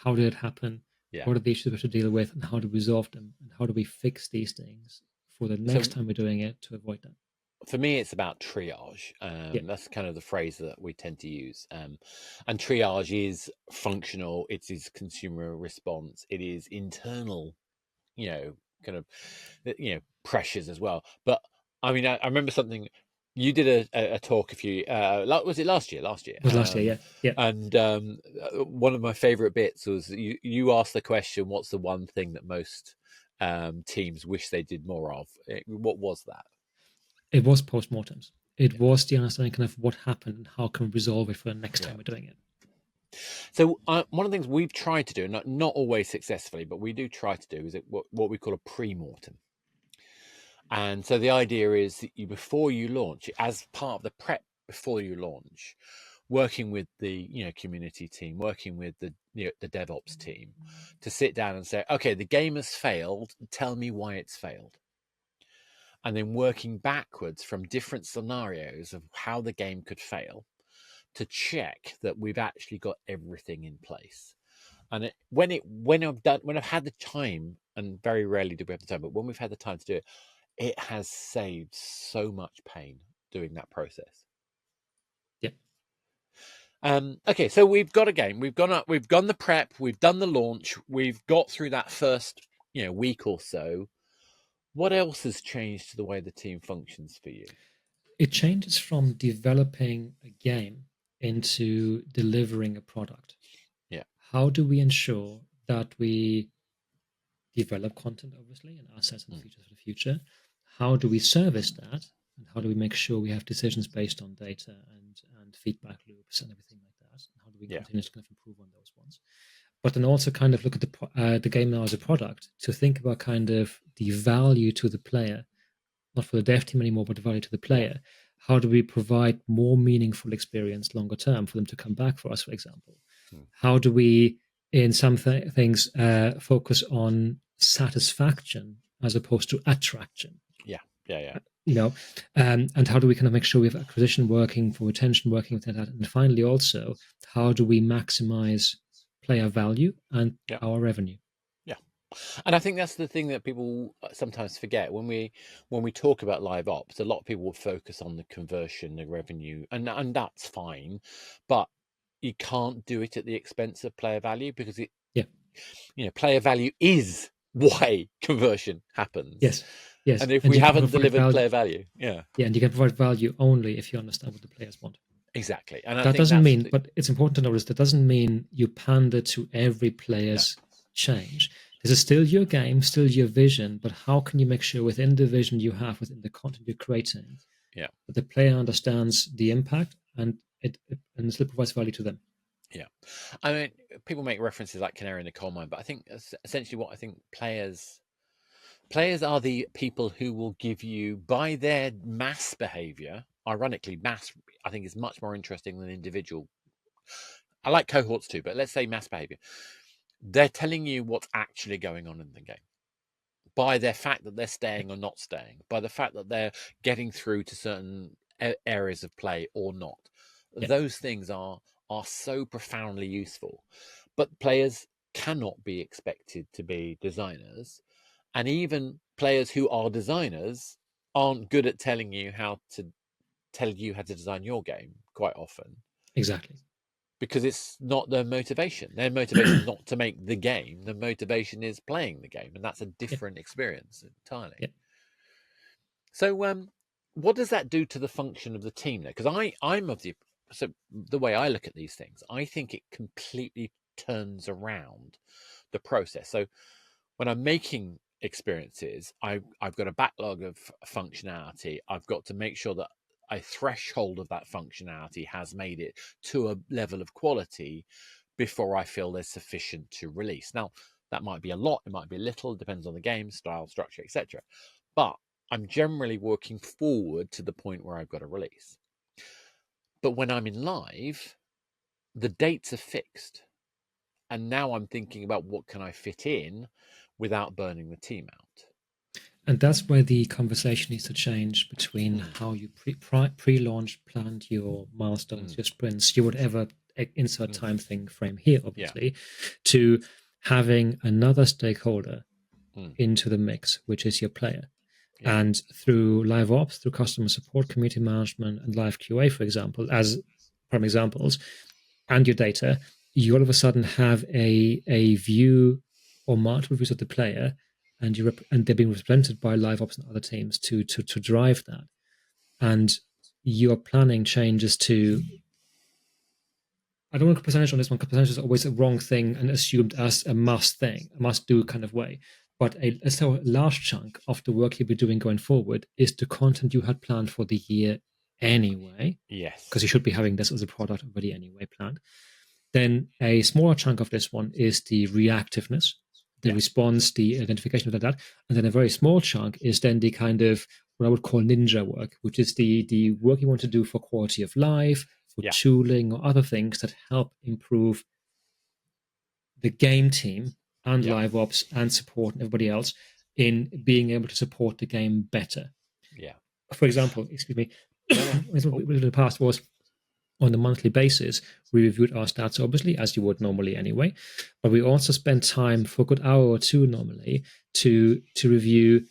How did it happen? What are the issues we have to deal with, and how to resolve them? And how do we fix these things for the next time we're doing it to avoid that? For me, it's about triage. That's kind of the phrase that we tend to use. And triage is functional. It is consumer response. It is internal, kind of pressures as well. But I mean, I remember something. You did a talk a few. Was it last year? It was last year, yeah. And one of my favorite bits was you asked the question, "What's the one thing that most teams wish they did more of?" What was that? It was postmortems. It was the understanding kind of what happened and how can we resolve it for the next time we're doing it. So one of the things we've tried to do, not always successfully, but we do try to do, is what we call a pre-mortem. And so the idea is that before you launch, as part of the prep before you launch, working with the community team, working with the DevOps team, to sit down and say, okay, the game has failed. Tell me why it's failed. And then working backwards from different scenarios of how the game could fail to check that we've actually got everything in place. And when I've had the time, and very rarely do we have the time, but when we've had the time to do it, it has saved so much pain doing that process. Yeah. Okay, so we've got a game. We've gone the prep. We've done the launch. We've got through that first week or so. What else has changed to the way the team functions for you? It changes from developing a game into delivering a product. Yeah. How do we ensure that we develop content, obviously, and assets and features for the future? How do we service that? And how do we make sure we have decisions based on data and feedback loops and everything like that? And how do we continue to kind of improve on those ones? But then also kind of look at the game now as a product, to think about kind of the value to the player, not for the dev team anymore, but the value to the player. How do we provide more meaningful experience longer term for them to come back for us, for example? How do we, in some things, focus on satisfaction as opposed to attraction? And how do we kind of make sure we have acquisition working, for retention working within that? And finally, also, how do we maximize player value and our revenue? And I think that's the thing that people sometimes forget when we talk about LiveOps. A lot of people will focus on the conversion, the revenue, and that's fine, but you can't do it at the expense of player value, because player value is why conversion happens. Yes. And if we haven't delivered player value, and you can provide value only if you understand what the players want. Exactly. And that doesn't mean, but it's important to notice, that doesn't mean you pander to every player's change. This is still your game, still your vision, but how can you make sure within the vision you have, within the content you're creating, that the player understands the impact and it still provides value to them? Yeah. I mean, people make references like canary in the coal mine, but I think essentially what I think players are the people who will give you, by their mass behavior, ironically, mass I think is much more interesting than individual. I like cohorts too, but let's say mass behavior. They're telling you what's actually going on in the game by their fact that they're staying or not staying, by the fact that they're getting through to certain areas of play or not. Those things are so profoundly useful. But players cannot be expected to be designers. And even players who are designers aren't good at telling you how to design your game quite often. Exactly. Because it's not their motivation. Their motivation is not to make the game. The motivation is playing the game, and that's a different experience entirely. So, what does that do to the function of the team, though? Because I'm of the way I look at these things, I think it completely turns around the process. So, when I'm making experiences, I've got a backlog of functionality. I've got to make sure that a threshold of that functionality has made it to a level of quality before I feel there's sufficient to release. Now, that might be a lot, it might be a little, it depends on the game, style, structure, etc. But I'm generally working forward to the point where I've got a release. But when I'm in live, the dates are fixed. And now I'm thinking about what can I fit in without burning the team out. And that's where the conversation needs to change between how you pre-launch planned your milestones, your sprints, your whatever insert time thing frame here, obviously, to having another stakeholder into the mix, which is your player. And through LiveOps, through customer support, community management, and live QA, for example, as prime examples, and your data, you all of a sudden have a view or multiple views of the player and they're being represented by LiveOps and other teams to drive that, and you're planning changes to. I don't want to put percentage on this one because percentage is always a wrong thing and assumed as a must thing, a must do kind of way. But a large chunk of the work you'll be doing going forward is the content you had planned for the year anyway. Yes. Because you should be having this as a product already anyway planned. Then a smaller chunk of this one is the reactiveness, the response, the identification of that. And then a very small chunk is then the kind of what I would call ninja work, which is the work you want to do for quality of life, for tooling or other things that help improve the game team and LiveOps and support and everybody else in being able to support the game better. Yeah. For example, excuse me, what we did in the past was on a monthly basis, we reviewed our stats, obviously, as you would normally anyway, but we also spent time for a good hour or two normally to review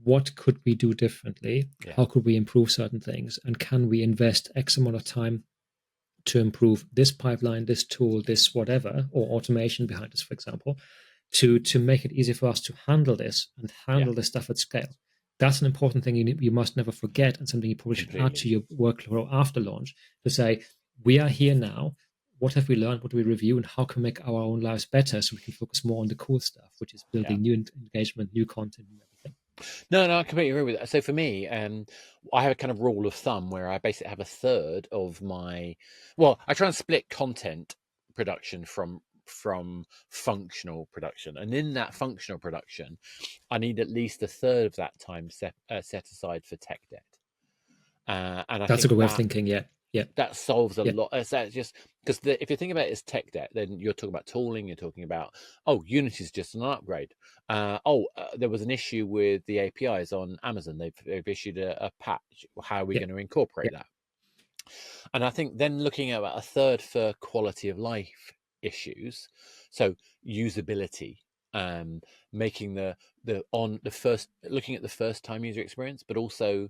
what could we do differently, how could we improve certain things, and can we invest X amount of time to improve this pipeline, this tool, this whatever, or automation behind this, for example, to make it easy for us to handle this and handle this stuff at scale. That's an important thing you must never forget, and something you probably should add to your workflow after launch, to say, we are here now, what have we learned, what do we review, and how can we make our own lives better so we can focus more on the cool stuff, which is building new engagement, new content, and everything. No, I completely agree with that. So for me, I have a kind of rule of thumb where I basically have a third of my, I try and split content production from functional production, and in that functional production, I need at least a third of that time set aside for tech debt. And I that's think a good way of thinking. Yeah, that solves a lot. That's just because if you think about it as tech debt, then you're talking about tooling. You're talking about Unity's just an upgrade. There was an issue with the APIs on Amazon. They've issued a patch. How are we going to incorporate that? And I think then looking at about a third for quality of life issues, so usability, making looking at the first time user experience, but also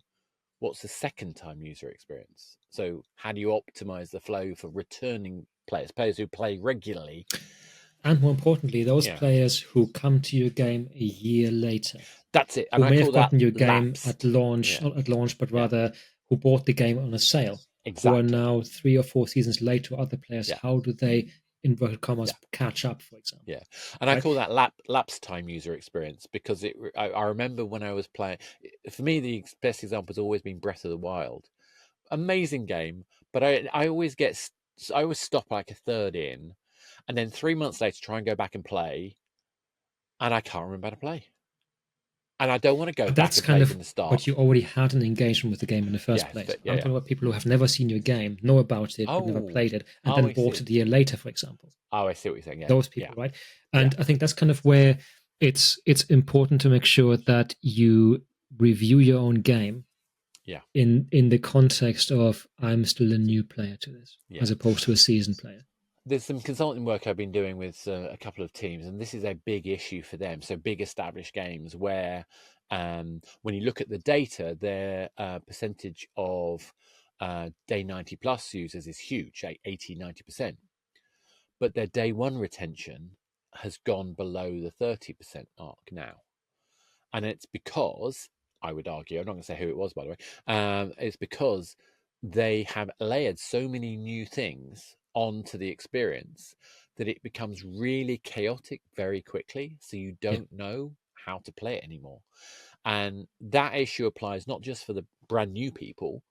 what's the second time user experience. So how do you optimize the flow for returning players who play regularly, and more importantly, those players who come to your game a year later? That's it. And who may have gotten your game at launch, not at launch, but rather who bought the game on a sale. Exactly. Who are now 3 or 4 seasons late to other players. How do they, inverted commas, catch up, for example? Yeah, and I call that lapse time user experience, because I remember when I was playing. For me, the best example has always been Breath of the Wild. Amazing game, but I always stop like a third in, and then 3 months later try and go back and play, and I can't remember how to play. And I don't want to go back and play from the start. But you already had an engagement with the game in the first place. I'm talking about people who have never seen your game, know about it, but never played it, and then bought it a year later, for example. Oh, I see what you're saying. Yeah. Those people, right? And I think that's kind of where it's important to make sure that you review your own game in the context of, I'm still a new player to this, as opposed to a seasoned player. There's some consulting work I've been doing with a couple of teams, and this is a big issue for them. So big established games where when you look at the data, their percentage of day 90 plus users is huge, 80, 90%. But their day one retention has gone below the 30% mark now. And it's because, I would argue, I'm not going to say who it was, by the way, it's because they have layered so many new things onto the experience that it becomes really chaotic very quickly. So you don't know how to play it anymore. And that issue applies not just for the brand new people,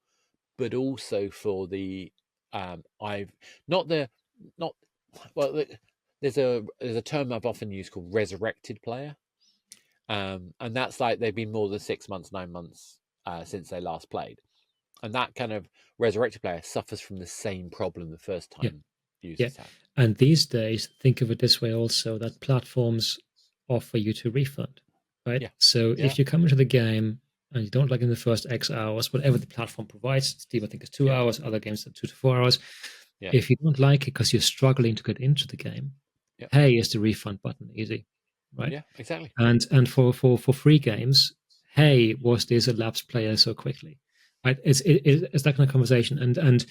but also for the there's a term I've often used called resurrected player. And that's like they've been more than 6 months, 9 months since they last played. And that kind of resurrected player suffers from the same problem the first time users have. And these days, think of it this way also, that platforms offer you to refund, right? So if you come into the game and you don't like in the first X hours, whatever the platform provides, Steve, I think it's 2 hours, other games are 2 to 4 hours. If you don't like it because you're struggling to get into the game, hey, is the refund button easy, right? Yeah, exactly. And for free games, hey, was this a lapsed player so quickly? Right? It's that kind of conversation. And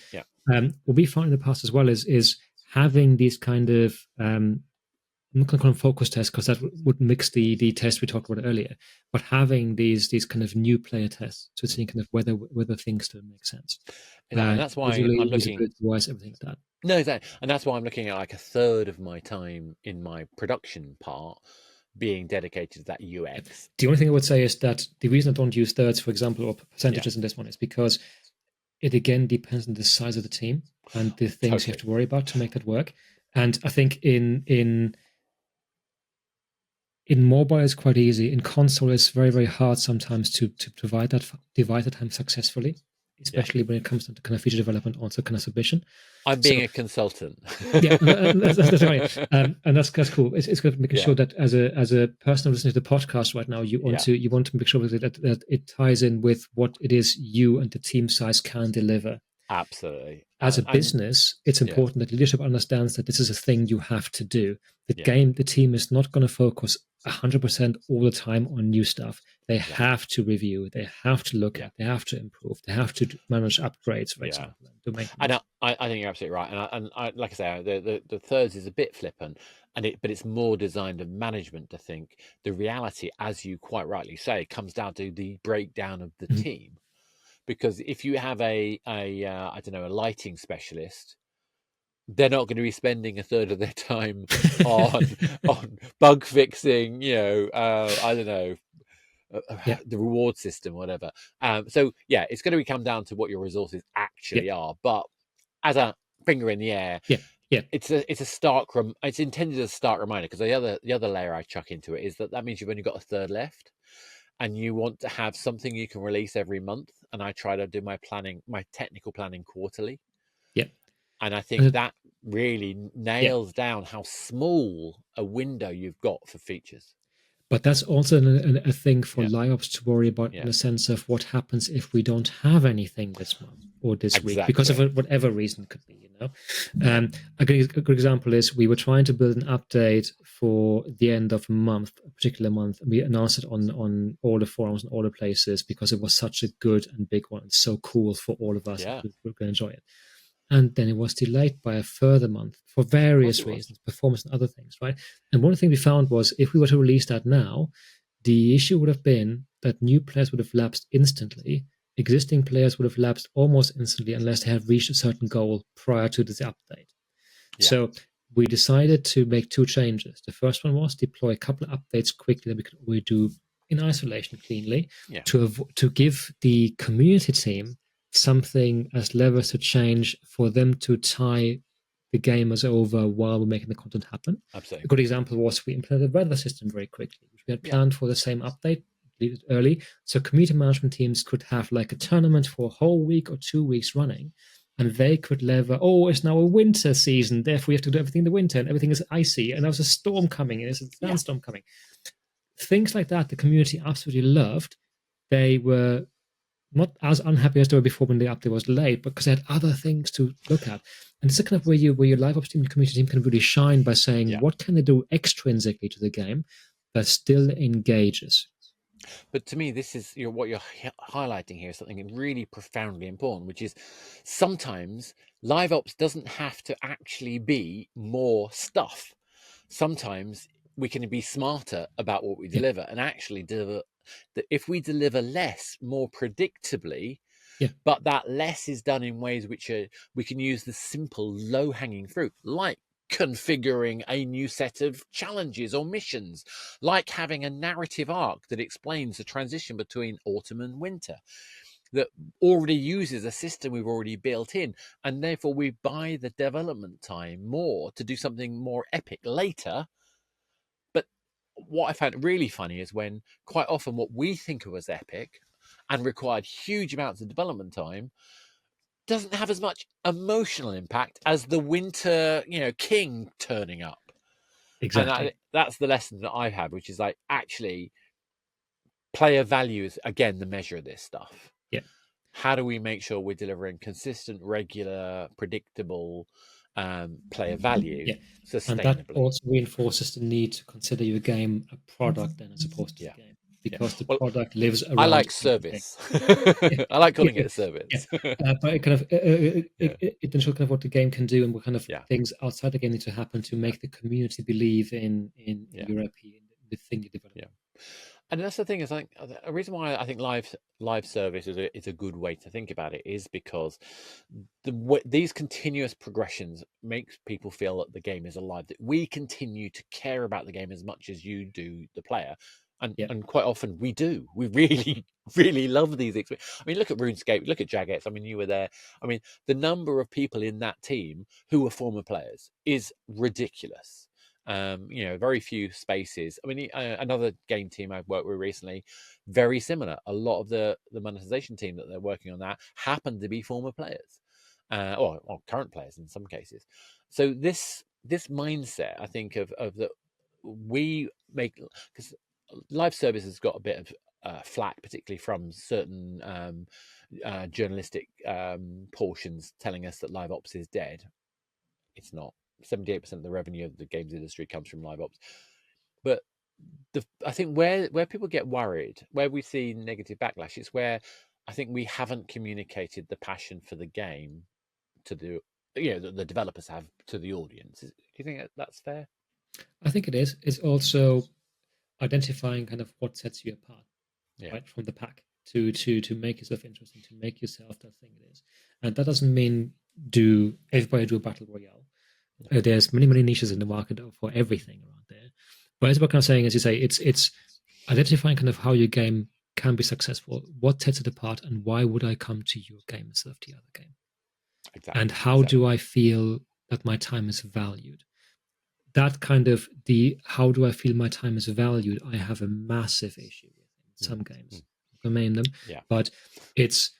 what we found in the past as well is having these kind of not going to call them focus tests because that would mix the test we talked about earlier, but having these kind of new player tests to see kind of whether things don't make sense. And that's why visually, I'm looking usability-wise, everything like that. No, exactly. And that's why I'm looking at like a third of my time in my production part being dedicated to that UX. The only thing I would say is that the reason I don't use thirds, for example, or percentages in this one is because it again depends on the size of the team and the things you have to worry about to make that work. And I think in mobile it's quite easy. In console, it's very, very hard sometimes to divide that time successfully, especially when it comes to kind of feature development, also kind of submission. I'm being a consultant. Yeah, that's right, and that's cool. It's good making sure that as a person listening to the podcast right now, you want to make sure that it ties in with what it is you and the team size can deliver. Absolutely. As a business, it's important that leadership understands that this is a thing you have to do. The team is not going to focus 100% all the time on new stuff. They have to review, they have to look at, they have to improve, they have to manage upgrades, for example. And I think you're absolutely right. And I like I say, the thirds is a bit flippant, but it's more designed of management to think. The reality, as you quite rightly say, comes down to the breakdown of the team. Because if you have a I don't know, a lighting specialist, they're not going to be spending a third of their time on bug fixing, I don't know, the reward system, whatever. So it's going to come down to what your resources actually are. But as a finger in the air, it's a stark it's intended as a stark reminder, because the other layer I chuck into it is that means you've only got a third left. And you want to have something you can release every month. And I try to do my technical planning quarterly. Yeah. And I think that really nails down how small a window you've got for features. But that's also a thing for LiveOps to worry about, in the sense of what happens if we don't have anything this month or this week, because of whatever reason could be, A good example is we were trying to build an update for the end of a particular month. And we announced it on all the forums and all the places because it was such a good and big one. It's so cool for all of us. We're going to enjoy it. And then it was delayed by a further month for various reasons, performance and other things, right? And one of the things we found was if we were to release that now, the issue would have been that new players would have lapsed instantly. Existing players would have lapsed almost instantly unless they had reached a certain goal prior to this update. Yeah. So we decided to make two changes. The first one was deploy a couple of updates quickly that we do in isolation cleanly to give the community team something as levers to change for them to tie the gamers over while we're making the content happen. Absolutely. A good example was we implemented a weather system very quickly, which we had planned for the same update early. So community management teams could have like a tournament for a whole week or 2 weeks running, and they could lever, it's now a winter season, therefore we have to do everything in the winter, and everything is icy, and there's a storm coming, and there's a sandstorm coming. Things like that the community absolutely loved. They were not as unhappy as they were before when the update was delayed, but because they had other things to look at. And it's kind of where your LiveOps team, your community team can really shine by saying, what can they do extrinsically to the game that still engages? But to me, this is what you're highlighting here is something really profoundly important, which is sometimes LiveOps doesn't have to actually be more stuff. Sometimes we can be smarter about what we deliver and actually deliver. That if we deliver less, more predictably, but that less is done in ways which we can use the simple low-hanging fruit, like configuring a new set of challenges or missions, like having a narrative arc that explains the transition between autumn and winter, that already uses a system we've already built in, and therefore we buy the development time more to do something more epic later. But what I found really funny is when quite often what we think of as epic and required huge amounts of development time doesn't have as much emotional impact as the winter, king turning up. Exactly. And that's the lesson that I've had, which is like actually player value is, again, the measure of this stuff. Yeah. How do we make sure we're delivering consistent, regular, predictable player value sustainably? And that also reinforces the need to consider your game a product then as opposed to a game. because the product lives around. I like service. I like calling it a service. But it kind of it ensures kind of what the game can do and what kind of things outside the game need to happen to make the community believe in your IP, in the thing you develop. And that's the thing, is like a reason why I think live service is a good way to think about it is because these continuous progressions makes people feel that the game is alive, that we continue to care about the game as much as you do the player. And quite often we do. We really, really love these experiences. I mean, look at RuneScape, look at Jagex. I mean, you were there. I mean, the number of people in that team who were former players is ridiculous. Very few spaces. I mean, another game team I've worked with recently, very similar. A lot of the monetization team that they're working on that happen to be former players, or current players in some cases. So this mindset, I think, of that we make, because live service has got a bit of flack, particularly from certain journalistic portions telling us that LiveOps is dead. It's not. 78% of the revenue of the games industry comes from LiveOps. But I think where people get worried, where we see negative backlash, is where I think we haven't communicated the passion for the game to the developers have to the audience. Do you think that's fair? I think it is. It's also identifying kind of what sets you apart, right, from the pack, to make yourself interesting, to make yourself that thing it is. And that doesn't mean everybody do a battle royale. There's many niches in the market for everything around there. But as what kind of saying, as you say, it's identifying kind of how your game can be successful, what sets it apart, and why would I come to your game instead of the other game? Exactly. And how do I feel that my time is valued? That kind of how do I feel my time is valued? I have a massive issue with in some games. I'm going to name them, but it's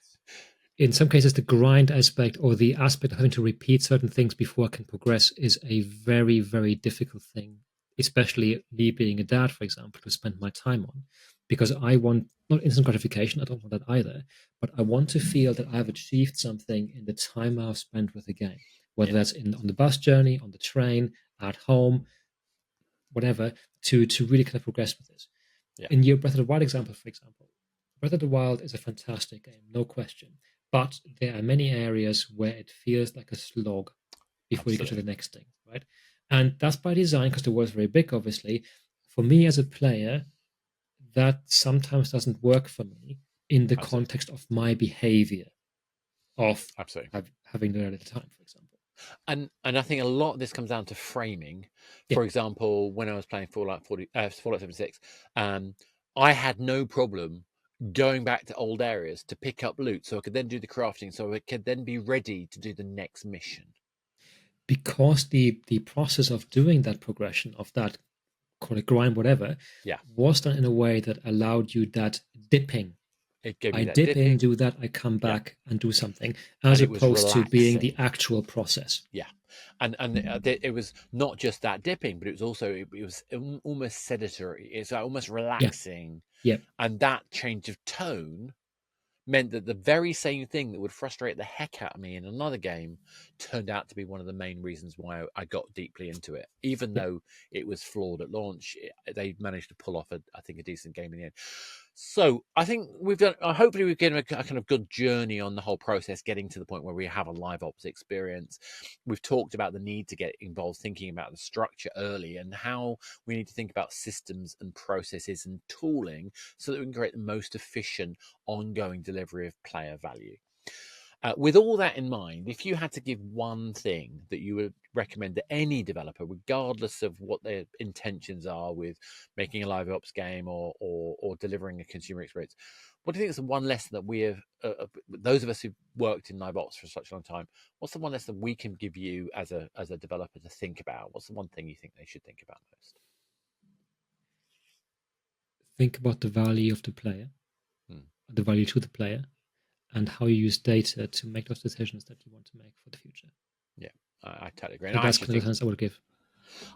in some cases the grind aspect, or the aspect of having to repeat certain things before I can progress, is a very, very difficult thing, especially me being a dad, for example, to spend my time on, because I want not instant gratification. I don't want that either, but I want to feel that I've achieved something in the time I've spent with the game, whether that's on the bus journey, on the train, at home, whatever, to really kind of progress with this. In your Breath of the Wild example, for example, Breath of the Wild is a fantastic game, no question. But there are many areas where it feels like a slog before you get to the next thing, right? And that's by design, because the world is very big, obviously. For me as a player, that sometimes doesn't work for me in the context of my behavior of having the little time, for example. And I think a lot of this comes down to framing. For example, when I was playing Fallout 76, I had no problem going back to old areas to pick up loot, so I could then do the crafting, so I could then be ready to do the next mission. Because the process of doing that progression, of that, call it grind, whatever, was done in a way that allowed you that dipping. It gave I dip in, do that, I come back and do something, as opposed to being the actual process. Yeah. And it was not just that dipping, but it was also, it was almost sedentary. It's almost relaxing. Yeah. And that change of tone meant that the very same thing that would frustrate the heck out of me in another game turned out to be one of the main reasons why I got deeply into it. Even though it was flawed at launch, they managed to pull off I think a decent game in the end. So I think we've done, hopefully we've given a kind of good journey on the whole process, getting to the point where we have a LiveOps experience. We've talked about the need to get involved, thinking about the structure early, and how we need to think about systems and processes and tooling so that we can create the most efficient ongoing delivery of player value. With all that in mind, if you had to give one thing that you would recommend to any developer, regardless of what their intentions are with making a live ops game or delivering a consumer experience, what do you think is the one lesson that we have, those of us who've worked in live ops for such a long time, what's the one lesson we can give you as a developer to think about? What's the one thing you think they should think about most? Think about the value of the player, the value to the player, and how you use data to make those decisions that you want to make for the future. Yeah, I totally agree. And that's kind of the sense I would give.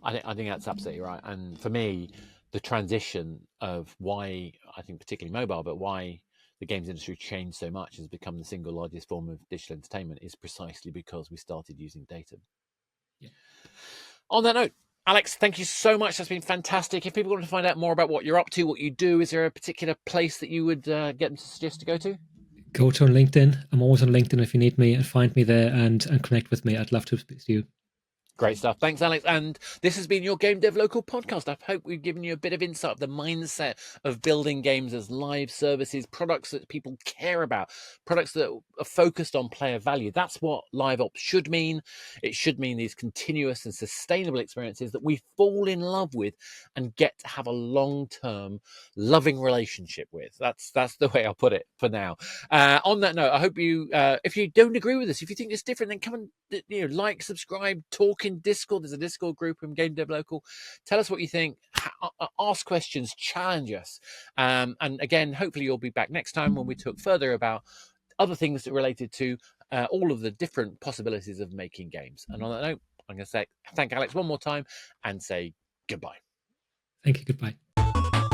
I think that's absolutely right. And for me, the transition of why, I think particularly mobile, but why the games industry changed so much, has become the single largest form of digital entertainment, is precisely because we started using data. Yeah. On that note, Alex, thank you so much. That's been fantastic. If people want to find out more about what you're up to, what you do, is there a particular place that you would get them to suggest to go to? Go to LinkedIn. I'm always on LinkedIn if you need me, and find me there and connect with me. I'd love to speak to you. Great stuff. Thanks, Alex. And this has been your Game Dev Local podcast. I hope we've given you a bit of insight of the mindset of building games as live services, products that people care about, products that are focused on player value. That's what LiveOps should mean. It should mean these continuous and sustainable experiences that we fall in love with and get to have a long-term, loving relationship with. That's the way I'll put it for now. On that note, I hope you, if you don't agree with us, if you think it's different, then come and like, subscribe, talk in Discord. There's a Discord group from Game Dev Local. Tell us what you think. Ask questions, challenge us. And again, hopefully you'll be back next time when we talk further about other things that related to all of the different possibilities of making games. And on that note, I'm going to say thank Alex one more time and say goodbye. Thank you. Goodbye.